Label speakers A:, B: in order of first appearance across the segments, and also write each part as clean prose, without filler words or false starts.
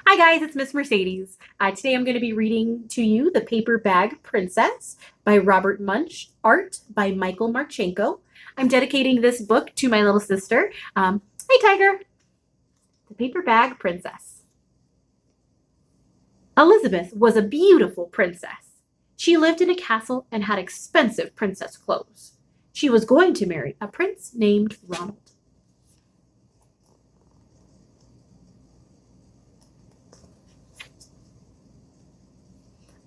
A: Hi guys, it's Miss Mercedes. Today I'm going to be reading to you The Paper Bag Princess by Robert Munsch, art by Michael Marchenko. I'm dedicating this book to my little sister. Hey Tiger! The Paper Bag Princess. Elizabeth was a beautiful princess. She lived in a castle and had expensive princess clothes. She was going to marry a prince named Ronald.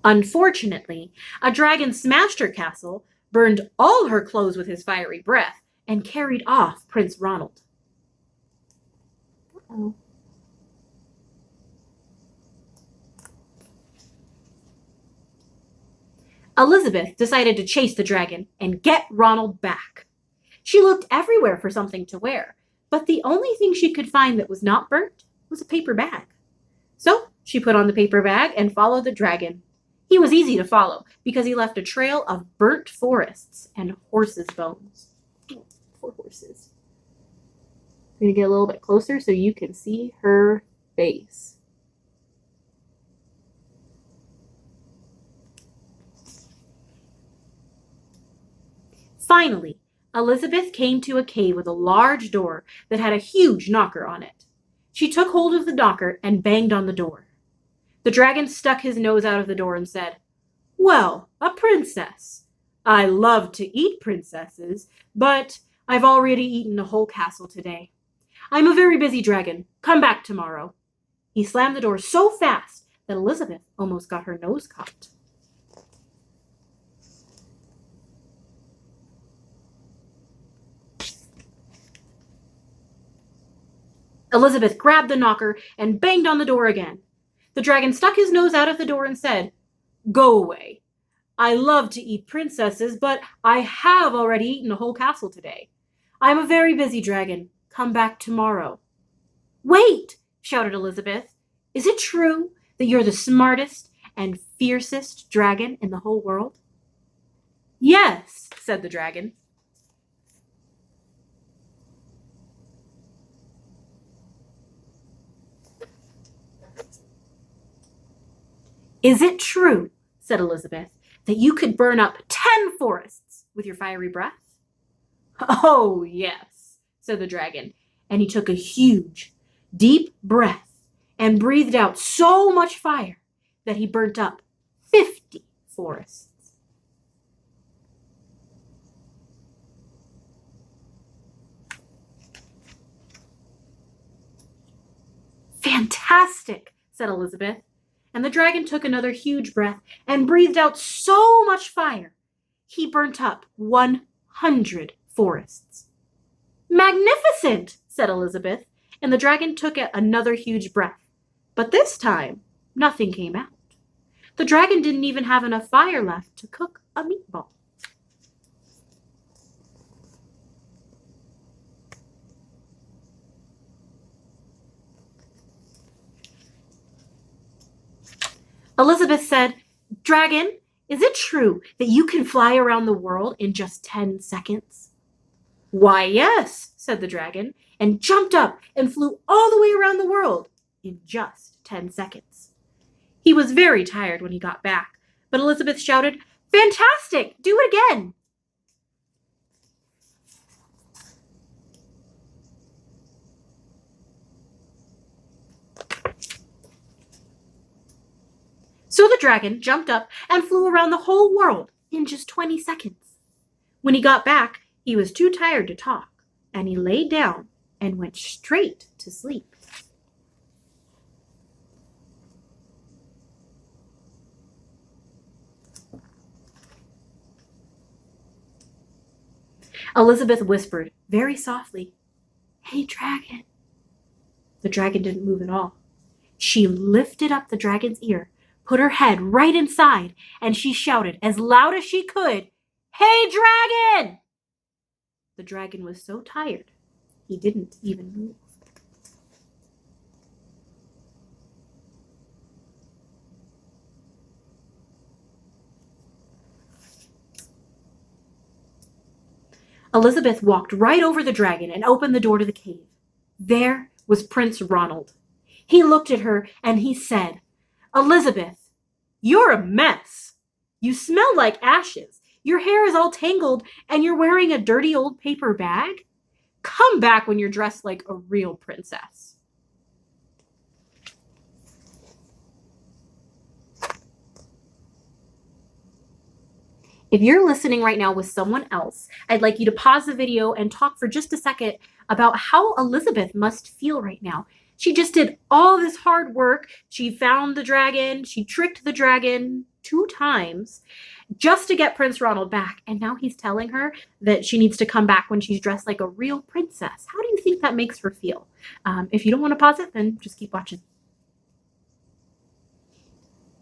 A: Unfortunately, a dragon smashed her castle, burned all her clothes with his fiery breath, and carried off Prince Ronald. Uh-oh. Elizabeth decided to chase the dragon and get Ronald back. She looked everywhere for something to wear, but the only thing she could find that was not burnt was a paper bag. So she put on the paper bag and followed the dragon. He was easy to follow because he left a trail of burnt forests and horses' bones. Oh, poor horses. I'm going to get a little bit closer so you can see her face. Finally, Elizabeth came to a cave with a large door that had a huge knocker on it. She took hold of the knocker and banged on the door. The dragon stuck his nose out of the door and said, "Well, a princess. I love to eat princesses, but I've already eaten a whole castle today. I'm a very busy dragon. Come back tomorrow." He slammed the door so fast that Elizabeth almost got her nose caught. Elizabeth grabbed the knocker and banged on the door again. The dragon stuck his nose out of the door and said, "Go away. I love to eat princesses, but I have already eaten a whole castle today. I'm a very busy dragon. Come back tomorrow." "Wait!" shouted Elizabeth. "Is it true that you're the smartest and fiercest dragon in the whole world?" "Yes," said the dragon. "Is it true," said Elizabeth, "that you could burn up 10 forests with your fiery breath?" "Oh, yes," said the dragon, and he took a huge, deep breath and breathed out so much fire that he burnt up 50 forests. "Fantastic," said Elizabeth. And the dragon took another huge breath and breathed out so much fire, he burnt up 100 forests. "Magnificent," said Elizabeth, and the dragon took another huge breath. But this time, nothing came out. The dragon didn't even have enough fire left to cook a meatball. Elizabeth said, "Dragon, is it true that you can fly around the world in just 10 seconds?" "Why, yes," said the dragon, and jumped up and flew all the way around the world in just 10 seconds. He was very tired when he got back, but Elizabeth shouted, "Fantastic! Do it again!" So the dragon jumped up and flew around the whole world in just 20 seconds. When he got back, he was too tired to talk, and he laid down and went straight to sleep. Elizabeth whispered very softly, "Hey, dragon." The dragon didn't move at all. She lifted up the dragon's ear, put her head right inside, and she shouted as loud as she could, "Hey, dragon!" The dragon was so tired, he didn't even move. Elizabeth walked right over the dragon and opened the door to the cave. There was Prince Ronald. He looked at her and he said, "Elizabeth, you're a mess. You smell like ashes. Your hair is all tangled and you're wearing a dirty old paper bag. Come back when you're dressed like a real princess." If you're listening right now with someone else, I'd like you to pause the video and talk for just a second about how Elizabeth must feel right now. She just did all this hard work. She found the dragon. She tricked the dragon 2 times just to get Prince Ronald back. And now he's telling her that she needs to come back when she's dressed like a real princess. How do you think that makes her feel? If you don't want to pause it, then just keep watching.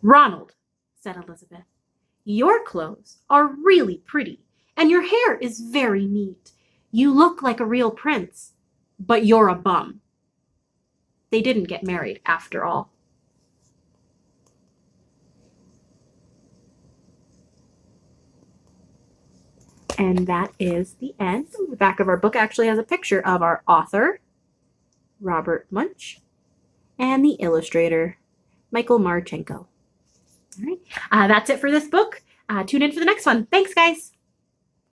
A: "Ronald," said Elizabeth, "your clothes are really pretty, and your hair is very neat. You look like a real prince, but you're a bum." They didn't get married after all. And that is the end. The back of our book actually has a picture of our author, Robert Munsch, and the illustrator, Michael Marchenko. All right, that's it for this book. Tune in for the next one. Thanks, guys.